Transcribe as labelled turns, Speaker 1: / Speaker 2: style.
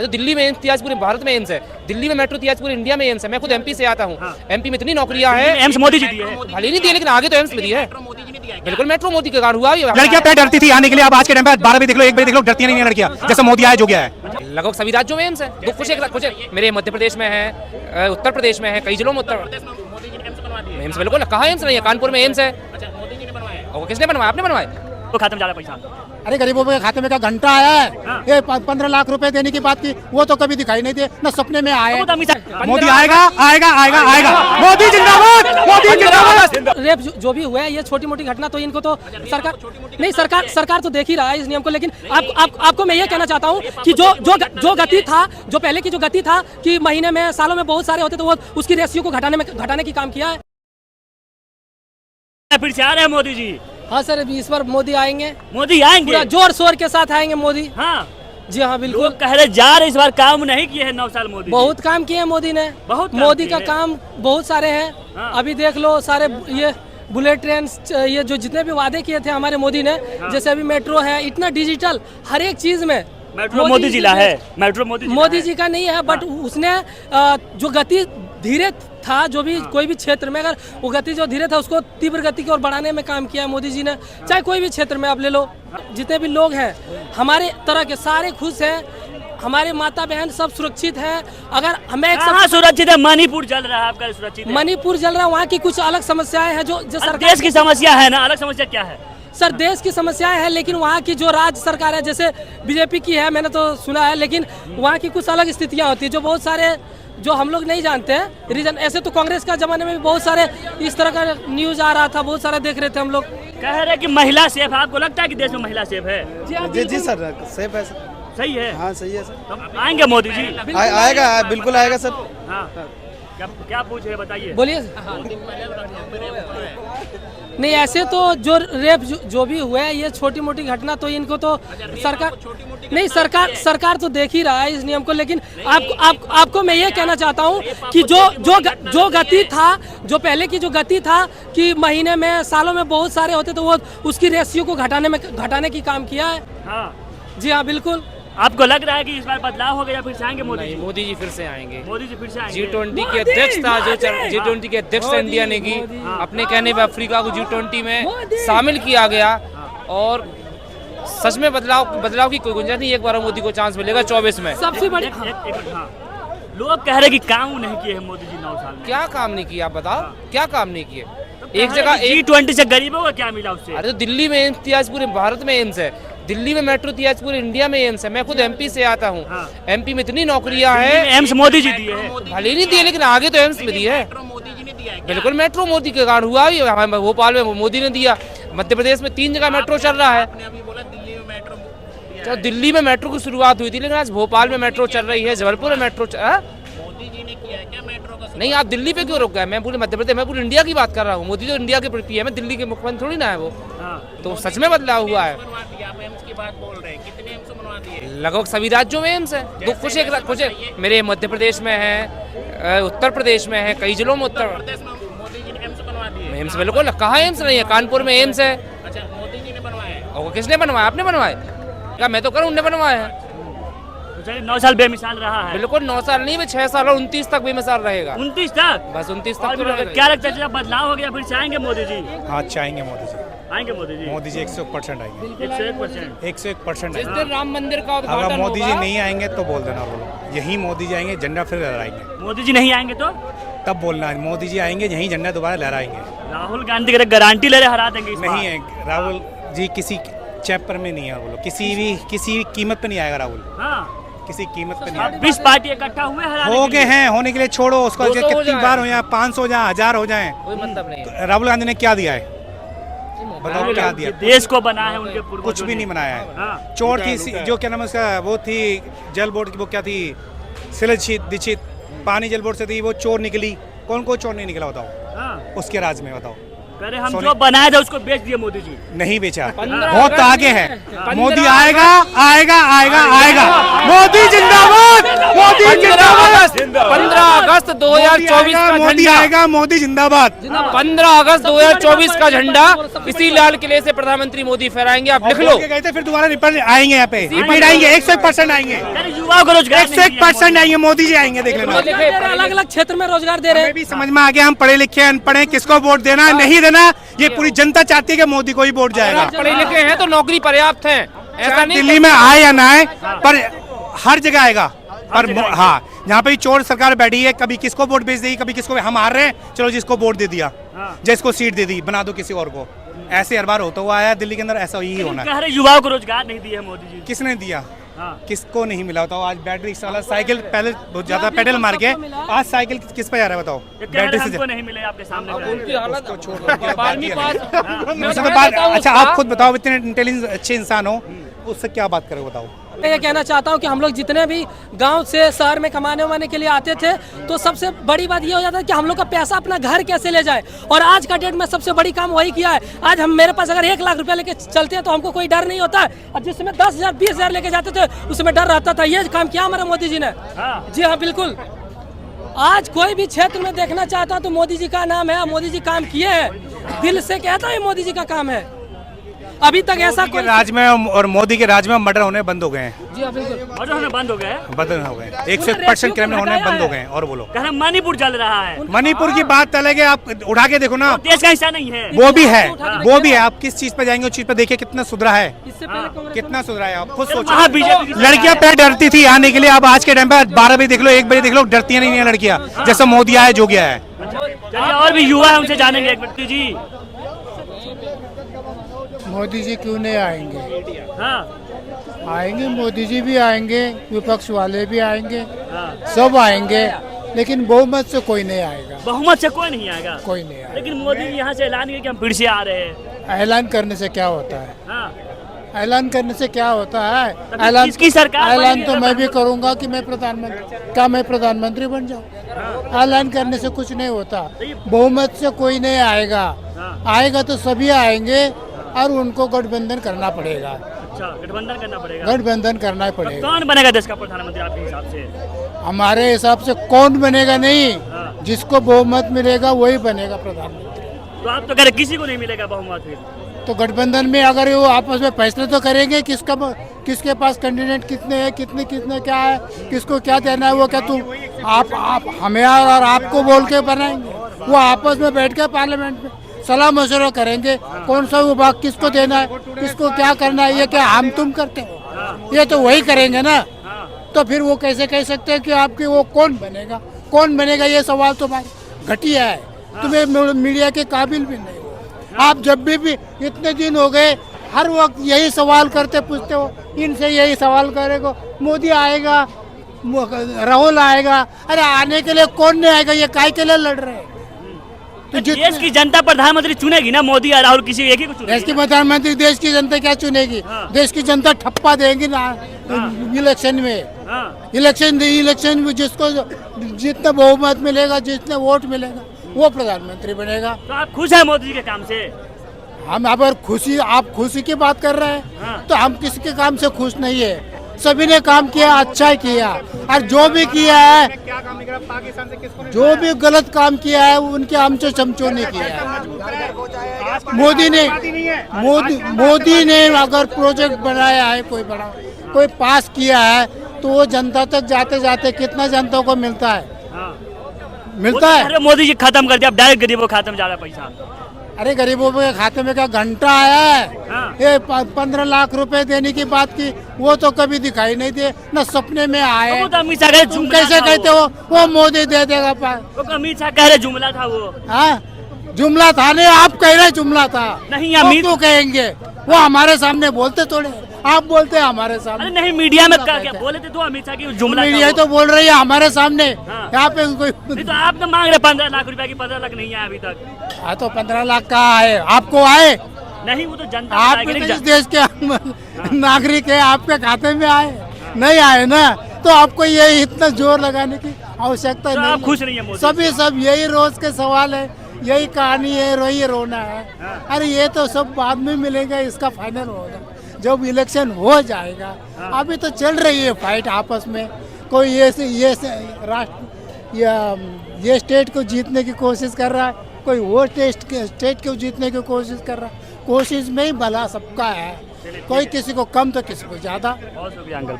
Speaker 1: तो दिल्ली में एम्स तियाज पूरे भारत में एम्स है, दिल्ली में मेट्रो तियाज पूरे इंडिया में एम्स है। मैं खुद एमपी से आता हूँ। एमपी में इतनी नौकरियां हैं।
Speaker 2: एम्स मोदी जी दिए हैं।
Speaker 1: भले ही नहीं दिए, लेकिन आगे तो एम्स में दिए है। बिल्कुल मेट्रो मोदी के कारण हुआ।
Speaker 3: लड़कियां पहले डरती थी आने के लिए, अब आज के टाइम पे 12 बजे देख लो, 1 बजे देख लो, डरती नहीं है लड़कियां, जैसे मोदी आया जो गया है।
Speaker 1: लगभग सभी राज्यों में एम्स है। कुछ मेरे मध्य प्रदेश में है, उत्तर प्रदेश में है, कई जिलों में एम्स। बिल्कुल कहाँ एम्स नहीं है, कानपुर में एम्स है। और किसने बनवाया? आपने बनवाया।
Speaker 2: तो खाते में ज्यादा पैसा।
Speaker 4: अरे गरीबों के खाते में क्या घंटा आया है? ये 15 लाख रुपए देने की बात की, वो तो कभी दिखाई नहीं दे, न सपने में आए।
Speaker 3: मोदी आएगा आएगा आएगा आएगा, मोदी जिंदाबाद, मोदी जिंदाबाद।
Speaker 5: रेप जो भी हुआ है, ये छोटी मोटी घटना, तो इनको तो सरकार नहीं, सरकार तो देख ही रहा है इस नियम को। लेकिन आपको मैं ये कहना चाहता हूँ कि जो गति था, जो पहले की जो गति था कि महीने में सालों में बहुत सारे होते, तो वो उसकी रेशियो को घटाने की काम किया है।
Speaker 2: फिर से आ रहे हैं मोदी जी।
Speaker 5: हाँ सर, इस बार मोदी आएंगे।
Speaker 2: मोदी आएंगे,
Speaker 5: पूरा जोर शोर के साथ आएंगे मोदी।
Speaker 2: हाँ
Speaker 5: जी हाँ बिल्कुल।
Speaker 2: लोग कह रहे जा रहे इस बार काम नहीं किए हैं 9 साल मोदी।
Speaker 5: बहुत काम किए हैं मोदी ने,
Speaker 2: बहुत
Speaker 5: मोदी का काम बहुत सारे हैं।
Speaker 2: हाँ।
Speaker 5: अभी देख लो सारे ये बुलेट ट्रेन, ये जो जितने भी वादे किए थे हमारे मोदी ने, जैसे अभी मेट्रो है, इतना डिजिटल हर एक चीज में
Speaker 2: मेट्रो मोदी जिला है। मेट्रो मोदी
Speaker 5: जी का नहीं है, बट उसने जो गति धीरे था, जो भी कोई भी क्षेत्र में अगर वो गति जो धीरे था, उसको तीव्र गति की ओर बढ़ाने में काम किया है मोदी जी ने। चाहे कोई भी क्षेत्र में आप ले लो, जितने भी लोग हैं हमारे तरह के सारे खुश हैं, हमारे माता बहन सब सुरक्षित हैं। अगर हमें
Speaker 2: सुरक्षित है, मणिपुर जल रहा है आपका, सुरक्षित है।
Speaker 5: मणिपुर जल रहा है, वहाँ की कुछ अलग समस्याएं हैं जो सरकार
Speaker 2: देश की समस्या है ना। अलग समस्या क्या है
Speaker 5: सर? देश की समस्याएं हैं, लेकिन वहाँ की जो राज्य सरकार है, जैसे बीजेपी की है, मैंने तो सुना है, लेकिन वहाँ की कुछ अलग स्थितियाँ होती है जो बहुत सारे जो हम लोग नहीं जानते हैं रीजन। ऐसे तो कांग्रेस का जमाने में भी बहुत सारे इस तरह का न्यूज आ रहा था, बहुत सारे देख रहे थे हम लोग।
Speaker 2: कह रहे कि महिला सेफ है। आपको लगता है कि देश में महिला सेफ है?
Speaker 4: जी सर, सेफ है सर।
Speaker 2: सही है।
Speaker 4: हाँ सही है सर।
Speaker 2: तो आएंगे मोदी जी?
Speaker 4: आएगा, बिल्कुल आएगा सर।
Speaker 2: हाँ क्या पूछे बताइए।
Speaker 5: बोलिए। नहीं, ऐसे तो जो रेप जो भी हुए हैं, ये छोटी मोटी घटना, तो इनको तो सरकार नहीं, सरकार तो देख ही रहा है इस नियम को। लेकिन आपको मैं ये कहना चाहता हूँ कि जो गति था, जो पहले की जो गति था कि महीने में सालों में बहुत सारे होते, तो वो उसकी रेशियो को घटाने की काम किया है।
Speaker 2: हाँ
Speaker 5: जी हाँ बिल्कुल।
Speaker 2: आपको लग रहा है कि इस बार बदलाव हो गया, फिर से आएंगे मोदी जी?
Speaker 1: मोदी जी फिर से आएंगे।
Speaker 2: मोदी जी फिर से आएंगे।
Speaker 1: G20 के अध्यक्ष था, जो G20 के अध्यक्ष इंडिया ने की, अपने कहने पे अफ्रीका को G20 में शामिल किया गया। और सच में बदलाव की कोई गुंजाइश नहीं। एक बार मोदी को चांस मिलेगा 24 में।
Speaker 5: सबसे बड़ी
Speaker 2: लोग कह रहे कि काम नहीं किए हैं मोदी जी 9 साल में।
Speaker 1: क्या काम नहीं किया? आप बताओ, क्या काम नहीं किए? एक जगह
Speaker 2: G20 से गरीबों को क्या मिला उससे?
Speaker 1: अरे तो दिल्ली में एम्स तियाज पूरे भारत में एम्स है, दिल्ली में मेट्रो तियाज पूरे इंडिया में एम्स है। मैं खुद एमपी से आता हूँ। एमपी में इतनी नौकरियां हैं।
Speaker 2: एम्स मोदी जी दिए हैं।
Speaker 1: भले ही नहीं दिए, लेकिन आगे तो एम्स में दिए है। बिल्कुल मेट्रो मोदी के कारण हुआ। भोपाल में मोदी ने दिया, मध्य प्रदेश में 3 जगह मेट्रो चल रहा है। तो दिल्ली में मेट्रो की शुरुआत हुई थी, लेकिन आज भोपाल में मेट्रो चल रही है, जबलपुर में मेट्रो नहीं। आप दिल्ली पे क्यों रुक गए? मैं पूरे मध्य प्रदेश, मैं पूरी इंडिया की बात कर रहा हूँ। मोदी तो इंडिया के पीएम है, दिल्ली के मुख्यमंत्री थोड़ी ना है वो। तो सच में बदलाव हुआ है। लगभग सभी राज्यों में एम्स है। कुछ मेरे मध्य प्रदेश में है, उत्तर प्रदेश में है, कई जिलों में एम्स। बिल्कुल कहाँ एम्स नहीं है, कानपुर में एम्स है। और किसने बनवाया? आपने बनवाया? क्या मैं तो करूँ, उनने बनवाया है।
Speaker 2: 9 साल बेमिसाल रहा है।
Speaker 1: बिल्कुल 9 साल नहीं, 6 साल और 29 तक बेमिसाल रहेगा।
Speaker 2: 29 तक?
Speaker 1: बस 29 तक तो रहेगा।
Speaker 2: क्या लगता है जब बदलाव हो गया फिर से आएंगे मोदी जी?
Speaker 3: हाँ चाहेंगे मोदी जी,
Speaker 2: आएंगे मोदी जी।
Speaker 3: मोदी जी 100% आएंगे।
Speaker 2: 101%।
Speaker 3: 101%
Speaker 1: जिस दिन राम मंदिर का उद्घाटन
Speaker 3: अगर मोदी जी
Speaker 1: होगा,
Speaker 3: नहीं आएंगे तो बोल देना, बोलो यही मोदी जी आएंगे, झंडा फिर लहराएंगे।
Speaker 2: मोदी जी नहीं आएंगे तो
Speaker 3: तब बोलना मोदी जी आएंगे, यही झंडा दोबारा लहराएंगे।
Speaker 2: राहुल गांधी की गारंटी ले रहे, हरा देंगे इस बार।
Speaker 3: नहीं है राहुल जी, किसी चैप्टर में नहीं है, बोलो किसी कीमत पे नहीं आएगा राहुल।
Speaker 2: हाँ
Speaker 3: किसी कीमत पे नहीं आएगा।
Speaker 2: 20 पार्टी इकट्ठा हुए
Speaker 3: हो गए हैं, होने के लिए छोड़ो उसको।
Speaker 1: तो
Speaker 3: कितनी बार हो जाए, 500 हो जाए, 1000 हो जाए,
Speaker 1: कोई मतलब नहीं है।
Speaker 3: राहुल गांधी ने क्या दिया है? बताओ क्या दिया?
Speaker 2: देश को बना है उनके पूर्वजों
Speaker 3: कुछ भी नहीं बनाया है।
Speaker 2: हाँ।
Speaker 3: चोर की जो क्या नाम है उसका, वो थी जल बोर्ड की, वो क्या थी, शिलाजीत दीक्षित, पानी जल बोर्ड से थी, वो चोर निकली। कौन चोर नहीं निकला बताओ?
Speaker 2: हाँ।
Speaker 3: उसके राज में बताओ।
Speaker 2: अरे हम जो बनाया था उसको बेच दिए मोदी जी।
Speaker 3: नहीं बेचा,
Speaker 1: 15
Speaker 3: बहुत
Speaker 1: अगस्त
Speaker 3: आगे है।
Speaker 1: 15
Speaker 3: मोदी आएगा आएगा आएगा आएगा, मोदी जिंदाबाद, मोदी जिंदाबाद।
Speaker 1: 15 अगस्त अगस्त 2024 का
Speaker 3: मोदी
Speaker 1: झंडा,
Speaker 3: आएगा, मोदी जिंदाबाद।
Speaker 1: 15 अगस्त 2024 का झंडा इसी लाल किले से प्रधानमंत्री मोदी फहराएंगे। आप लिख लो।
Speaker 3: गए थे, फिर दोबारा रिपीट आएंगे यहाँ पे, रिपीट आएंगे, 101% आएंगे,
Speaker 2: युवाओं को रोजगार नहीं दिया
Speaker 3: 101% आएंगे, मोदी जी आएंगे, देख लेना।
Speaker 5: अलग अलग क्षेत्र में रोजगार दे रहे
Speaker 3: हमें
Speaker 5: हैं।
Speaker 3: भी समझ में आ गया, हम पढ़े लिखे अनपढ़ हैं, किसको वोट देना है नहीं देना, ये पूरी जनता चाहती है कि मोदी को ही वोट जाएगा।
Speaker 1: पढ़े लिखे हैं तो नौकरी पर्याप्त है, ऐसा नहीं।
Speaker 3: दिल्ली में आए या ना आए, पर हर जगह आएगा। पर हाँ, यहाँ पे चोर सरकार बैठी है, कभी किसको वोट भेज देगी, कभी किसको, हम हार रहे हैं, चलो जिसको वोट दे दिया, जिसको सीट दे दी, बना दो किसी और को। ऐसे हर बार होता हुआ आया दिल्ली के अंदर, ऐसा ही होना है।
Speaker 2: कह रहे युवाओं को रोजगार नहीं दिया मोदी जी।
Speaker 3: किसने दिया?
Speaker 2: हाँ।
Speaker 3: किसको नहीं मिला बताओ? आज बैटरी रिक्शा वाला साइकिल पहले बहुत ज्यादा पेडल मार के, आज साइकिल किस पे जा रहा है बताओ?
Speaker 2: बैटरी से नहीं मिले आपके सामने।
Speaker 1: उनकी हालत
Speaker 3: उसको छोड़ दो, ये बात ही अलग है।
Speaker 1: मैं
Speaker 3: उससे तो
Speaker 1: बताता
Speaker 3: बात,
Speaker 1: हूँ
Speaker 3: अच्छा
Speaker 1: उसका।
Speaker 3: आप खुद बताओ, इतने इंटेलिजेंस अच्छे इंसान हो, उससे क्या बात करोगे बताओ?
Speaker 5: मैं ये कहना चाहता हूँ कि हम लोग जितने भी गांव से शहर में कमाने उमाने के लिए आते थे, तो सबसे बड़ी बात ये हो जाता है कि हम लोग का पैसा अपना घर कैसे ले जाए। और आज का डेट में सबसे बड़ी काम वही किया है। आज हम, मेरे पास अगर 1 लाख रुपया लेके चलते हैं तो हमको कोई डर नहीं होता है, और जिसमें 10,000 20,000 लेके जाते थे उसमें डर रहता था। ये काम किया हमारे मोदी जी ने। जी हाँ, बिल्कुल। आज कोई भी क्षेत्र में देखना चाहता तो मोदी जी का नाम है, मोदी जी काम किए हैं, दिल से कहता है मोदी जी का काम है। अभी तक ऐसा कोई
Speaker 3: राज में और मोदी के राज में मर्डर होने बंद हो गए हैं,
Speaker 5: जी हाँ, बिल्कुल।
Speaker 2: मर्डर होने बंद हो गए।
Speaker 3: बंद हो गए, 101% क्राइम होने बंद हो गए। और बोलो,
Speaker 2: कह रहे मणिपुर जल रहा है।
Speaker 3: मणिपुर की बात अलग है, आप उठा के देखो ना,
Speaker 2: देश का हिस्सा नहीं है।
Speaker 3: वो भी है, वो भी है। आप किस चीज पे जाएंगे, उस चीज पे देखिए कितना सुधरा है,
Speaker 5: इससे पहले कांग्रेस
Speaker 3: कितना सुधरा है। आप खुद
Speaker 2: वहाँ
Speaker 3: सोचो,
Speaker 2: बीजेपी की
Speaker 3: लड़कियां पहले डरती थी आने के लिए, अब आज के टाइम पे 12 बजे देख लो, 1 बजे देख लो, डरती नहीं है लड़कियां, जैसा मोदी आया जो गया है।
Speaker 2: चलिए और भी युवा है, उनसे जानेंगे। एक व्यक्ति जी।
Speaker 4: मोदी जी क्यों नहीं आएंगे?
Speaker 2: हाँ
Speaker 4: आएंगे, मोदी जी भी आएंगे, विपक्ष वाले भी आएंगे,
Speaker 2: हाँ।
Speaker 4: सब आएंगे, लेकिन बहुमत से कोई नहीं आएगा,
Speaker 2: बहुमत से कोई नहीं आएगा।
Speaker 4: कोई नहीं आएगा।
Speaker 2: लेकिन मोदी जी यहाँ से ऐलान किया कि हम फिर से आ रहे हैं।
Speaker 4: ऐलान करने से क्या होता है?
Speaker 2: हाँ।
Speaker 4: ऐलान करने से क्या होता है?
Speaker 2: तभी
Speaker 4: ऐलान,
Speaker 2: किसकी सरकार
Speaker 4: ऐलान
Speaker 2: बनेगी
Speaker 4: तो
Speaker 2: अगर
Speaker 4: मैं भी करूंगा कि मैं प्रधानमंत्री, क्या मैं प्रधानमंत्री बन जाऊं? ऐलान करने से कुछ नहीं होता, बहुमत से कोई नहीं आएगा। आएगा तो सभी आएंगे और उनको गठबंधन करना पड़ेगा।
Speaker 2: अच्छा, गठबंधन करना पड़ेगा।
Speaker 4: गठबंधन करना ही पड़ेगा।
Speaker 2: कौन बनेगा देश का प्रधानमंत्री आपके हिसाब से?
Speaker 4: हमारे हिसाब से कौन बनेगा नहीं, जिसको बहुमत मिलेगा वही बनेगा प्रधानमंत्री।
Speaker 2: तो आप तो कह रहे किसी को नहीं मिलेगा बहुमत फिर?
Speaker 4: तो गठबंधन में अगर वो आपस में फैसले तो करेंगे, किसके पास कैंडिडेट कितने हैं, कितने क्या है, किसको क्या देना है, वो क्या तुम आप हमें और आपको बोल के बनाएंगे? वो आपस में बैठ के पार्लियामेंट में सलाह मशवरा करेंगे, कौन सा विभाग किसको देना है, किसको क्या करना है। ये क्या हम तुम करते हो? ये तो वही करेंगे ना। तो फिर वो कैसे कह सकते हैं कि आपके वो कौन बनेगा? ये सवाल तो घटिया है, तुम्हें मीडिया के काबिल भी नहीं हो। आप जब भी इतने दिन हो गए हर वक्त यही सवाल करते पूछते हो, इनसे यही सवाल करेगा, मोदी आएगा, राहुल आएगा। अरे आने के लिए कौन नहीं आएगा? ये काय के लिए लड़ रहे हैं?
Speaker 2: तो देश की जनता प्रधानमंत्री चुनेगी ना, मोदी या राहुल, किसी एक ही को चुनेगी।
Speaker 4: देश की प्रधानमंत्री, देश की जनता क्या चुनेगी? देश की जनता ठप्पा देंगी ना इलेक्शन में। इलेक्शन में जिसको जितना बहुमत मिलेगा, जितने वोट मिलेगा, वो प्रधानमंत्री बनेगा।
Speaker 2: तो आप खुश हैं मोदी जी के काम से?
Speaker 4: हम अगर आप खुशी की बात कर रहे हैं तो हम किसी के काम से खुश नहीं है। सभी ने काम किया, अच्छा किया, और जो भी किया है, जो भी गलत काम किया है उनके हमसे चमचो नहीं किया है। मोदी ने अगर प्रोजेक्ट बनाया है, कोई पास किया है, तो वो जनता तक जाते जाते कितना जनता को मिलता है? मिलता है।
Speaker 2: अरे मोदी जी खत्म कर दिया, अब डायरेक्ट गरीबों को खत्म, ज्यादा पैसा।
Speaker 4: अरे गरीबों के खाते में क्या घंटा आया है? ये 15 लाख रुपए देने की बात की, वो तो कभी दिखाई नहीं दे, न सपने में आए।
Speaker 2: अमित शाह
Speaker 4: तुम कैसे कहते हो वो मोदी दे देगा?
Speaker 2: अमित शाह कह रहे जुमला था वो।
Speaker 4: हाँ, जुमला था नहीं, आप कह रहे जुमला था।
Speaker 2: नहीं, अमित
Speaker 4: क्यों कहेंगे? वो हमारे सामने बोलते थोड़े, आप बोलते हैं हमारे सामने।
Speaker 2: अरे नहीं, मीडिया में क्या बोले थे तो अमित शाह की जुमला था
Speaker 4: मीडिया
Speaker 2: वो।
Speaker 4: तो बोल रही है हमारे सामने। यहाँ पे कोई
Speaker 2: नहीं तो आप तो मांग रहे 15 लाख रुपए की, 15 लाख नहीं आया अभी तक।
Speaker 4: हाँ, तो 15 लाख का आए, आपको आए?
Speaker 2: नहीं, वो तो जनता
Speaker 4: आप
Speaker 2: बताएगी,
Speaker 4: भी
Speaker 2: नहीं
Speaker 4: तो इस देश के नागरिक है, आपके खाते में आए नहीं आए ना? तो आपको ये इतना जोर लगाने की आवश्यकता
Speaker 2: तो
Speaker 4: नहीं।
Speaker 2: आप खुश नहीं है मोदी?
Speaker 4: सब यही रोज के सवाल है, यही कहानी है, यही रोना है। अरे ये तो सब बाद में मिलेगा, इसका फाइनल होगा जब इलेक्शन हो जाएगा। अभी तो चल रही है फाइट आपस में, कोई ये ये स्टेट को जीतने की कोशिश कर रहा है, कोई वो स्टेट को जीतने की कोशिश कर रहा है। कोशिश में ही भला सबका है, कोई किसी को कम तो किसी को ज़्यादा।
Speaker 2: बहुत शुक्रिया अंकल।